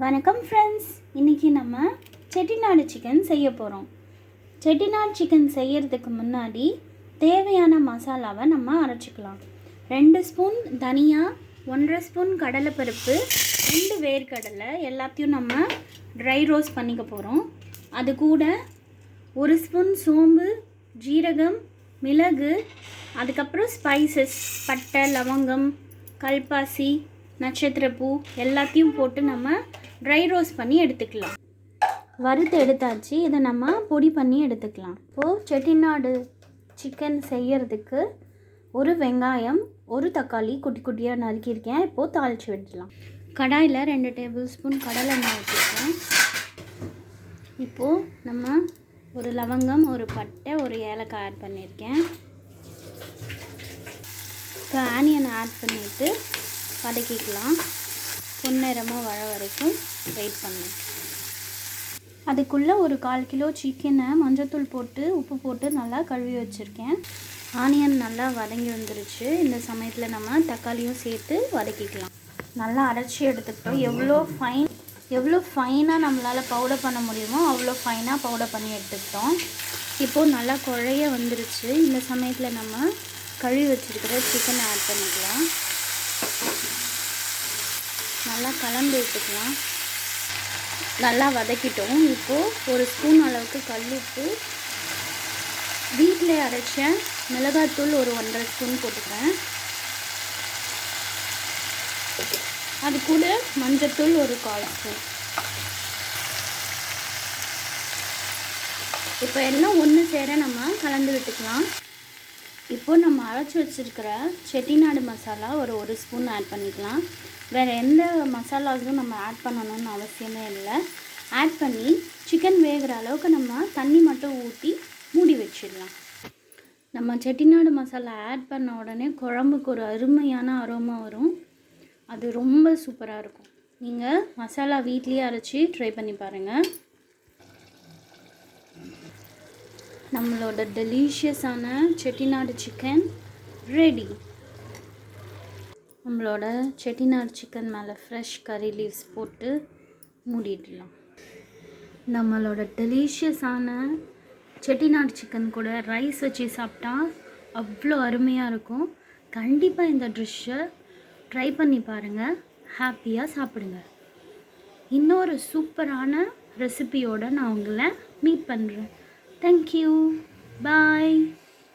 வணக்கம் ஃப்ரெண்ட்ஸ், இன்றைக்கி நம்ம செட்டிநாடு சிக்கன் செய்ய போகிறோம். செட்டிநாடு சிக்கன் செய்கிறதுக்கு முன்னாடி தேவையான மசாலாவை நம்ம அரைச்சிக்கலாம். 2 ஸ்பூன் தனியா, 1.5 ஸ்பூன் கடலைப்பருப்பு, 2 வேர்க்கடலை எல்லாத்தையும் நம்ம ட்ரை ரோஸ்ட் பண்ணிக்க போகிறோம். அது கூட 1 ஸ்பூன் சோம்பு, ஜீரகம், மிளகு, அதுக்கப்புறம் ஸ்பைசஸ் பட்டை, லவங்கம், கல்பாசி, நட்சத்திரப்பூ எல்லாத்தையும் போட்டு நம்ம ட்ரை ரோஸ்ட் பண்ணி எடுத்துக்கலாம். வறுத்து எடுத்தாச்சு. இதை நம்ம பொடி பண்ணி எடுத்துக்கலாம். இப்போது செட்டிநாடு சிக்கன் செய்கிறதுக்கு 1 வெங்காயம், 1 தக்காளி குட்டி குட்டியாக நறுக்கியிருக்கேன். இப்போது தாளித்து விட்டுடலாம். கடாயில் 2 டேபிள் ஸ்பூன் கடலை எண்ணெய் ஊற்றிருக்கேன். இப்போது நம்ம 1 லவங்கம், 1 பட்டை, 1 ஏலக்காய் ஆட் பண்ணியிருக்கேன். இப்போ ஆனியன் ஆட் பண்ணிவிட்டு வதக்கிக்கலாம். பொன்னிறமாக வர வரைக்கும் வெயிட் பண்ணணும். அதுக்குள்ளே 1/4 கிலோ சிக்கனை மஞ்சத்தூள் போட்டு உப்பு போட்டு நல்லா கழுவி வச்சுருக்கேன். ஆனியன் நல்லா வதங்கி வந்துருச்சு. இந்த சமயத்தில் நம்ம தக்காளியும் சேர்த்து வதக்கிக்கலாம். நல்லா அரைச்சி எடுத்துக்கிட்டோம். எவ்வளோ ஃபைனாக நம்மளால் பவுடர் பண்ண முடியுமோ அவ்வளோ ஃபைனாக பவுடர் பண்ணி எடுத்துக்கிட்டோம். இப்போது நல்லா குழைய வந்துருச்சு. இந்த சமயத்தில் நம்ம கழுவி வச்சுருக்கிற சிக்கனை ஆட் பண்ணிக்கலாம். நல்லா கலந்து விட்டுக்கலாம். நல்லா வதக்கிட்டோம். இப்போது 1 ஸ்பூன் அளவுக்கு கல்லுப்பு, வீட்டில் அரைச்ச மிளகாத்தூள் 1.5 ஸ்பூன் போட்டுக்கிறேன். அது கூட மஞ்சத்தூள் 1/4 ஸ்பூன். இப்போ எல்லாம் ஒன்று சேர நம்ம கலந்து விட்டுக்கலாம். இப்போது நம்ம அரைச்சி வச்சுருக்கிற செட்டிநாடு மசாலா 1 ஸ்பூன் ஆட் பண்ணிக்கலாம். வேறு எந்த மசாலாஸும் நம்ம ஆட் பண்ணணும்னு அவசியமே இல்லை. ஆட் பண்ணி சிக்கன் வேகிற அளவுக்கு நம்ம தண்ணி மட்டும் ஊற்றி மூடி வச்சிடலாம். நம்ம செட்டிநாடு மசாலா ஆட் பண்ண உடனே குழம்புக்கு ஒரு அருமையான அரோமா வரும். அது ரொம்ப சூப்பராக இருக்கும். நீங்கள் மசாலா வீட்லேயே அரைச்சி ட்ரை பண்ணி பாருங்கள். நம்மளோட டெலிஷியஸான செட்டிநாடு சிக்கன் ரெடி. நம்மளோட செட்டிநாடு சிக்கன் மேலே ஃப்ரெஷ் கறி லீவ்ஸ் போட்டு மூடிடலாம். நம்மளோட டெலிஷியஸான செட்டிநாடு சிக்கன் கூட ரைஸ் வச்சு சாப்பிட்டா அவ்வளோ அருமையாக இருக்கும். கண்டிப்பாக இந்த டிஷ்ஷை ட்ரை பண்ணி பாருங்கள். ஹாப்பியாக சாப்பிடுங்க. இன்னொரு சூப்பரான ரெசிபியோடு நான் உங்களை மீட் பண்ணுறேன். Thank you. Bye.